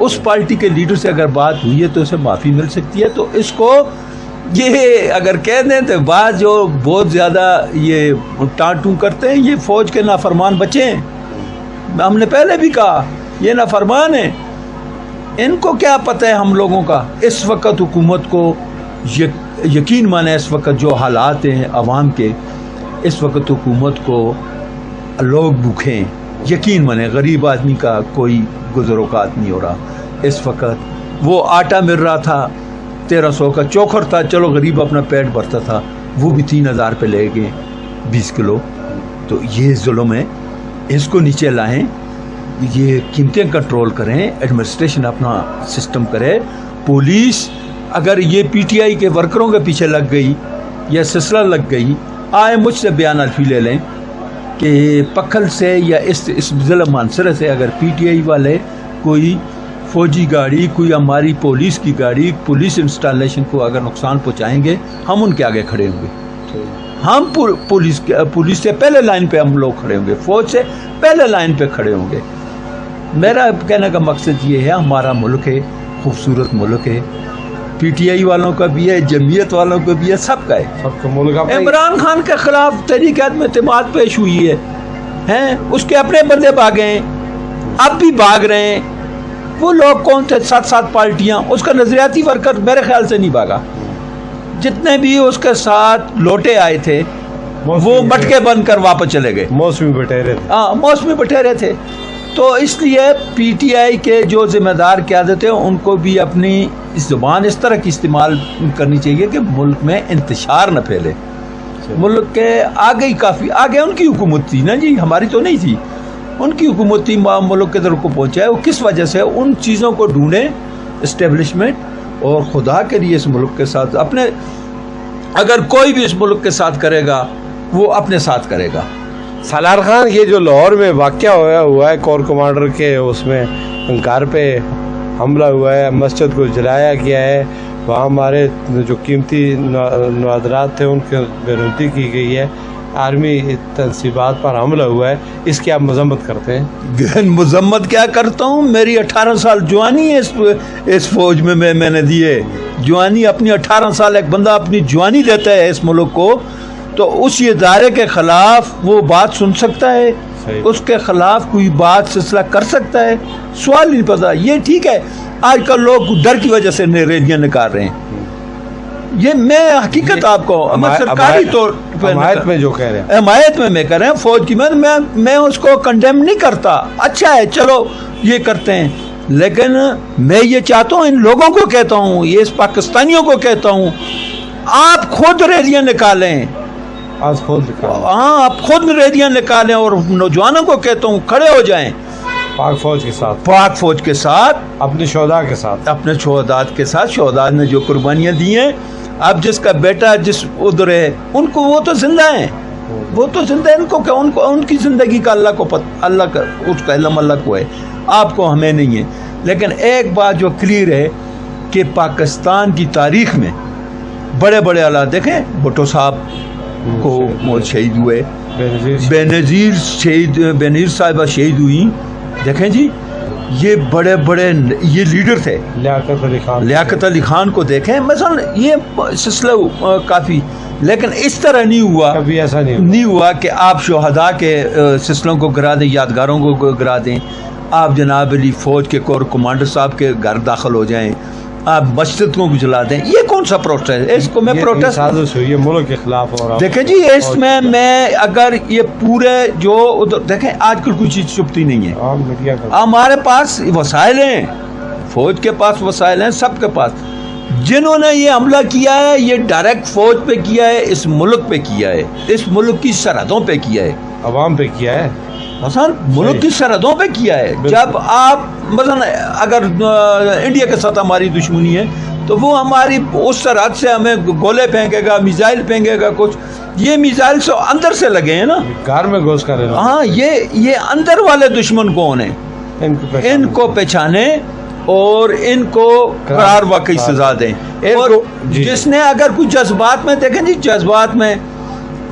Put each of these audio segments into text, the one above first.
اس party کے leader سے اگر بات ہوئی ہے تو اسے معافی مل سکتی ہے. تو اس کو یہ اگر کہہ دیں تو بعض جو بہت زیادہ یہ ٹانٹوں کرتے ہیں یہ فوج کے نافرمان بچے ہیں. ہم نے پہلے بھی کہا یہ نافرمان ہیں. ان کو کیا پتہ ہے ہم لوگوں کا. اس وقت حکومت کو یقین مانے اس وقت جو حالات ہیں عوام کے, اس وقت حکومت کو لوگ بھوکے ہیں. یقین مانے غریب آدمی کا کوئی گزر اوقات نہیں ہو رہا. اس وقت وہ آٹا مل رہا تھا 1300 کا, چوکھر تھا, چلو غریب اپنا پیٹ بھرتا تھا, وہ بھی 3000 پہ لے گئے 20 کلو. تو یہ ظلم ہے, اس کو نیچے لائیں, یہ قیمتیں کنٹرول کریں, ایڈمنسٹریشن اپنا سسٹم کرے. پولیس اگر یہ پی ٹی آئی کے ورکروں کے پیچھے لگ گئی یا سلسلہ لگ گئی, آئے مجھ سے بیان الفی لے لیں کہ پکھل سے یا اس ضلع مانسرے سے اگر پی ٹی آئی والے کوئی فوجی گاڑی, کوئی ہماری پولیس کی گاڑی, پولیس انسٹالیشن کو اگر نقصان پہنچائیں گے, ہم ان کے آگے کھڑے ہوں گے. ہم پولیس سے پہلے لائن پہ ہم لوگ کھڑے ہوں گے, فوج سے پہلے لائن پہ کھڑے ہوں گے. میرا کہنے کا مقصد یہ ہے, ہمارا ملک ہے, خوبصورت ملک ہے, پی ٹی آئی والوں کا بھی ہے, جمعیت والوں کا بھی ہے, سب کا ہے. سب کا ملک. عمران خان کے خلاف تحریک عدم اعتماد پیش ہوئی ہے, اس کے اپنے بندے بھاگے ہیں, اب بھی بھاگ رہے ہیں. وہ لوگ کون تھے 7 پارٹیاں, اس کا نظریاتی ورکر میرے خیال سے نہیں بھاگا. جتنے بھی اس کے ساتھ لوٹے آئے تھے وہ مٹکے بن کر واپس چلے گئے. موسمی بٹیرے تھے. ہاں موسمی بٹیرے تھے. تو اس لیے پی ٹی آئی کے جو ذمہ دار قیادت ہیں ان کو بھی اپنی زبان اس طرح کی استعمال کرنی چاہیے کہ ملک میں انتشار نہ پھیلے. ملک کے آگے ہی کافی آگے ان کی حکومت تھی نا جی, ہماری تو نہیں تھی. ان کی حکومت تھی, ملک کے در کو پہنچا ہے. وہ کس وجہ سے ان چیزوں کو ڈھونڈیں اسٹیبلشمنٹ, اور خدا کے لیے اس ملک کے ساتھ اپنے, اگر کوئی بھی اس ملک کے ساتھ کرے گا وہ اپنے ساتھ کرے گا. سالار خان, یہ جو لاہور میں واقعہ ہوا ہے کور کمانڈر کے, اس میں گھر پہ حملہ ہوا ہے, مسجد کو جلایا گیا ہے, وہاں ہمارے جو قیمتی نوادرات تھے ان کی بےنتی کی گئی ہے, آرمی تنصیبات پر حملہ ہوا ہے, اس کی آپ مذمت کرتے ہیں؟ مذمت کیا کرتا ہوں, میری 18 سال جوانی ہے اس فوج میں نے دی ہے. جوانی اپنی 18 سال, ایک بندہ اپنی جوانی دیتا ہے اس ملک کو, تو اس ادارے کے خلاف وہ بات سن سکتا ہے, اس کے خلاف کوئی بات سلسلہ کر سکتا ہے, سوال نہیں پتا. یہ ٹھیک ہے آج کل لوگ ڈر کی وجہ سے ریلیاں نکال رہے ہیں, یہ میں حقیقت آپ کو سرکاری طور پہ حمایت میں جو کہہ رہے ہیں, حمایت میں کہہ رہے ہیں فوج کی, میں اس کو کنڈیم نہیں کرتا. اچھا ہے چلو یہ کرتے ہیں, لیکن میں یہ چاہتا ہوں, ان لوگوں کو کہتا ہوں, یہ اس پاکستانیوں کو کہتا ہوں, آپ خود ریلیاں نکالیں. ہاں آپ خود ریلیاں نکالیں, اور نوجوانوں کو کہتا ہوں کھڑے ہو جائیں پاک فوج کے ساتھ, پاک فوج کے ساتھ, اپنے شہداء کے ساتھ, اپنے شہداء کے ساتھ. شہداء نے جو قربانیاں دی ہیں, اب جس کا بیٹا جس ادھر ہے ان کو, وہ تو زندہ ہیں, وہ تو زندہ ہیں. ان کو ان کی زندگی کا اللہ کو اللہ کا اس کا علم اللہ کو ہے, آپ کو ہمیں نہیں ہے. لیکن ایک بات جو کلیئر ہے کہ پاکستان کی تاریخ میں بڑے بڑے آلات دیکھیں, بھٹو صاحب کو شہید ہوئے, بے نظیر صاحبہ شہید ہوئی. دیکھیں جی یہ بڑے بڑے یہ لیڈر تھے. لیاقت علی خان کو دیکھیں مثلا, یہ سلسلہ کافی, لیکن اس طرح نہیں ہوا, کبھی ایسا نہیں ہوا کہ آپ شہداء کے سلسلوں کو گرا دیں, یادگاروں کو گرا دیں, آپ جناب علی فوج کے کور کمانڈر صاحب کے گھر داخل ہو جائیں, آپ مسجد کو جلا دیں. یہ کون سا پروٹیسٹ ہے؟ اس کو میں پروٹیسٹ سازش ہوئی ہے ملک کے خلاف. اور دیکھیں جی اس میں اگر یہ پورے جو دیکھیں آج کل کوئی چیز چھپتی نہیں ہے. ہمارے پاس وسائل ہیں, فوج کے پاس وسائل ہیں, سب کے پاس. جنہوں نے یہ حملہ کیا ہے یہ ڈائریکٹ فوج پہ کیا ہے, اس ملک پہ کیا ہے, اس ملک کی سرحدوں پہ کیا ہے, عوام پہ کیا ہے, مثلا ملک کی سرحدوں پہ کیا ہے. جب آپ مثلا اگر انڈیا کے ساتھ ہماری دشمنی ہے تو وہ ہماری اس سرحد سے ہمیں گولے پھینکے گا, میزائل پھینکے گا کچھ. یہ میزائل سے اندر سے لگے ہیں نا, گھر میں گھس کر. ہاں یہ اندر والے دشمن کون ہیں, ان کو پہچانے اور ان کو قرار واقعی سزا دیں. اور جس نے اگر کوئی جذبات میں, دیکھیں جی جذبات میں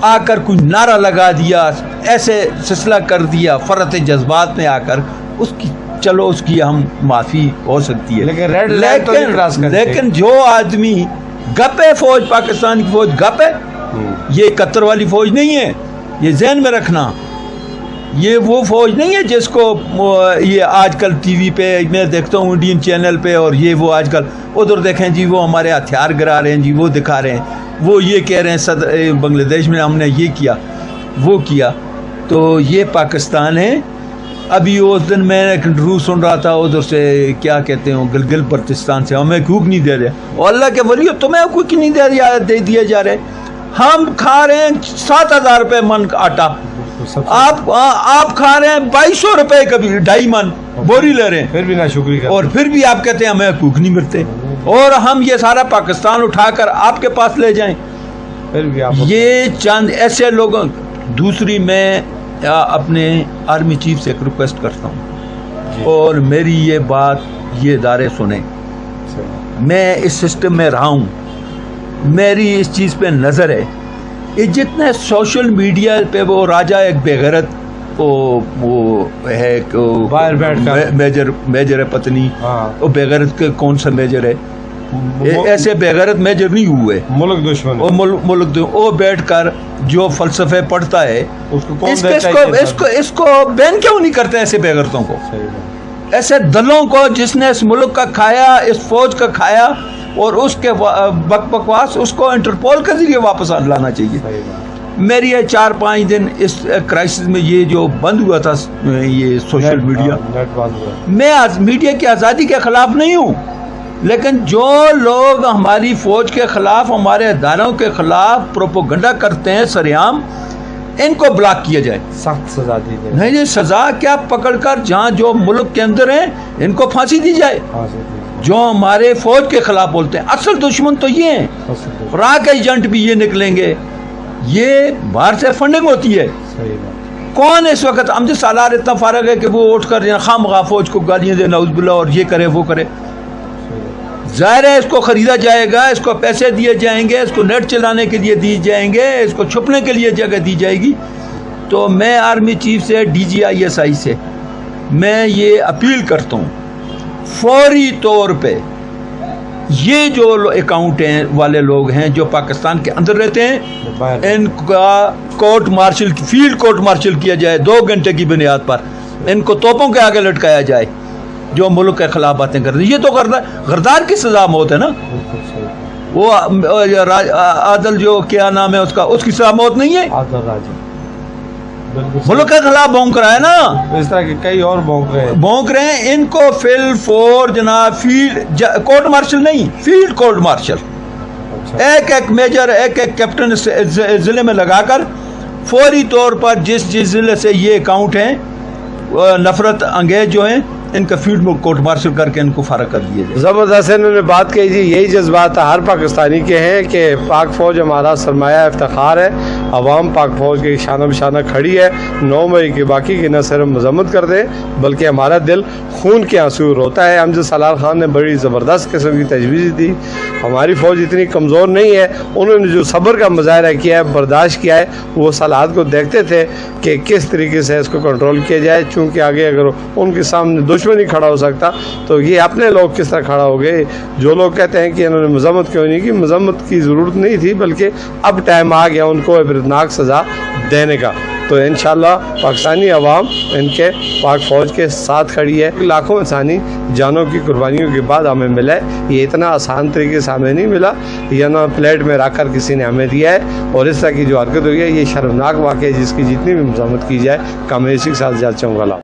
آ کر کوئی نعرہ لگا دیا, ایسے سلسلہ کر دیا, فرط جذبات میں آ کر, اس کی چلو اس کی ہم معافی ہو سکتی ہے، لیکن ریڈ لائن تو نہیں کراس کرتے۔ لیکن جو آدمی گپ ہے فوج، پاکستان کی فوج گپ ہے، یہ قطر والی فوج نہیں ہے، یہ ذہن میں رکھنا۔ یہ وہ فوج نہیں ہے جس کو یہ آج کل ٹی وی پہ میں دیکھتا ہوں انڈین چینل پہ، اور یہ وہ آج کل ادھر دیکھیں جی وہ ہمارے ہتھیار گرا رہے ہیں جی، وہ دکھا رہے ہیں، وہ یہ کہہ رہے ہیں صدر بنگلہ دیش میں ہم نے یہ کیا وہ کیا۔ تو یہ پاکستان ہے۔ ابھی اس دن میں ایک انٹرویو سن رہا تھا ادھر سے، کیا کہتے ہیں گلگل بلتستان سے، ہمیں حقوق نہیں دے رہے، اور اللہ کے ولیو تمہیں حقوق نہیں دے دیے جا رہے، ہم کھا رہے ہیں 7,000 روپے من آٹا، آپ کھا رہے ہیں 2,200 روپے کبھی 2.5 من بوری لے رہے ہیں، پھر بھی ناشکری کرتے، اور پھر بھی آپ کہتے ہیں ہمیں حقوق نہیں ملتے، اور ہم یہ سارا پاکستان اٹھا کر آپ کے پاس لے جائیں۔ پھر بھی آپ یہ چند ایسے لوگوں۔ دوسری میں اپنے آرمی چیف سے ایک ریکویسٹ کرتا ہوں، اور میری یہ بات یہ ادارے سنیں، میں اس سسٹم میں رہا ہوں، میری اس چیز پہ نظر ہے، یہ جتنے سوشل میڈیا پہ وہ راجہ ایک بے غیرت وہ ہے باہر بیٹھ کر میجر ہے پتنی، وہ بے غیرت کے کون سا میجر ہے، ایسے بے غیرت میجر نہیں ہوئے، ملک دشمن، ملک وہ بیٹھ کر جو فلسفے پڑھتا ہے اس کو بین کیوں نہیں کرتے ایسے بے غیرتوں کو، ایسے دلوں کو جس نے اس ملک کا کھایا، اس فوج کا کھایا، اور اس کے بکواس اس کو انٹرپول کے ذریعے واپس لانا چاہیے۔ میری یہ 4-5 دن اس کرائسس میں یہ جو بند ہوا تھا یہ سوشل میڈیا، میں میڈیا کی آزادی کے خلاف نہیں ہوں، لیکن جو لوگ ہماری فوج کے خلاف، ہمارے اداروں کے خلاف پروپوگنڈا کرتے ہیں سریعام، ان کو بلاک کیا جائے، سخت سزا دی جائے۔ نہیں جی سزا کیا، پکڑ کر جہاں جو ملک کے اندر ہیں ان کو پھانسی دی جائے، جو ہمارے فوج کے خلاف بولتے ہیں۔ اصل دشمن تو یہ ہیں، راک ایجنٹ بھی یہ نکلیں گے، یہ باہر سے فنڈنگ ہوتی ہے۔ کون اس وقت امجد سالار اتنا فارغ ہے کہ وہ اٹھ کر خواہ فوج کو گالیاں دے، نعوذ باللہ، اور یہ کرے وہ کرے؟ ظاہر ہے اس کو خریدا جائے گا، اس کو پیسے دیے جائیں گے، اس کو نیٹ چلانے کے لیے دی جائیں گے، اس کو چھپنے کے لیے جگہ دی جائے گی۔ تو میں آرمی چیف سے، DGISI سے میں یہ اپیل کرتا ہوں، فوری طور پہ یہ جو اکاؤنٹ ہیں والے لوگ ہیں جو پاکستان کے اندر رہتے ہیں، ان کا court martial, field court martial کیا جائے 2 گھنٹے کی بنیاد پر، ان کو توپوں کے آگے لٹکایا جائے جو ملک کے خلاف باتیں کرتے ہیں۔ یہ تو غردار کی سزا موت ہے نا، وہ عادل جو کیا نام ہے اس کا، اس کی سزا موت نہیں ہے، ملک کے خلاف بونک رہا ہے نا، اس طرح کے کئی اور بونک رہے ہیں۔ ان کو فور جناب فیلڈ کورٹ مارشل نہیں، فیلڈ کورٹ مارشل، ایک میجر، ایک کیپٹن ضلع میں لگا کر فوری طور پر جس ضلع سے یہ اکاؤنٹ ہیں نفرت انگیز جو ہیں، ان کا فیلڈ کورٹ مارشل کر کے ان کو فارغ کر دیا جائے۔ زبردست انہوں نے بات کہی تھی، یہی جذبات ہر پاکستانی کے ہیں کہ پاک فوج ہمارا سرمایہ افتخار ہے، عوام پاک فوج کے شانہ بشانہ کھڑی ہے، 9 مئی کی باقی کی نہ صرف مذمت کر دیں بلکہ ہمارا دل خون کے آنسو روتا ہے۔ امجد سالار خان نے بڑی زبردست قسم کی تجویز دی، ہماری فوج اتنی کمزور نہیں ہے، انہوں نے جو صبر کا مظاہرہ کیا ہے، برداشت کیا ہے، وہ حالات کو دیکھتے تھے کہ کس طریقے سے اس کو کنٹرول کیا جائے، چونکہ آگے اگر ان کے سامنے دشمن ہی کھڑا ہو سکتا تو یہ اپنے لوگ کس طرح کھڑا ہو گئے۔ جو لوگ کہتے ہیں کہ انہوں نے مذمت کیوں نہیں کی، مذمت کی ضرورت نہیں تھی، بلکہ اب ٹائم آ گیا ان کو عبرتناک سزا دینے کا۔ تو انشاءاللہ پاکستانی عوام ان کے پاک فوج کے ساتھ کھڑی ہے۔ لاکھوں انسانی جانوں کی قربانیوں کے بعد ہمیں ملا ہے، یہ اتنا آسان طریقے سے ہمیں نہیں ملا، یہ نہ پلیٹ میں رکھ کر کسی نے ہمیں دیا ہے، اور اس طرح کی جو حرکت ہوئی ہے یہ شرمناک واقعہ ہے جس کی جتنی بھی مذمت کی جائے کم اسی کے ساتھ جاتا چاہوں گا۔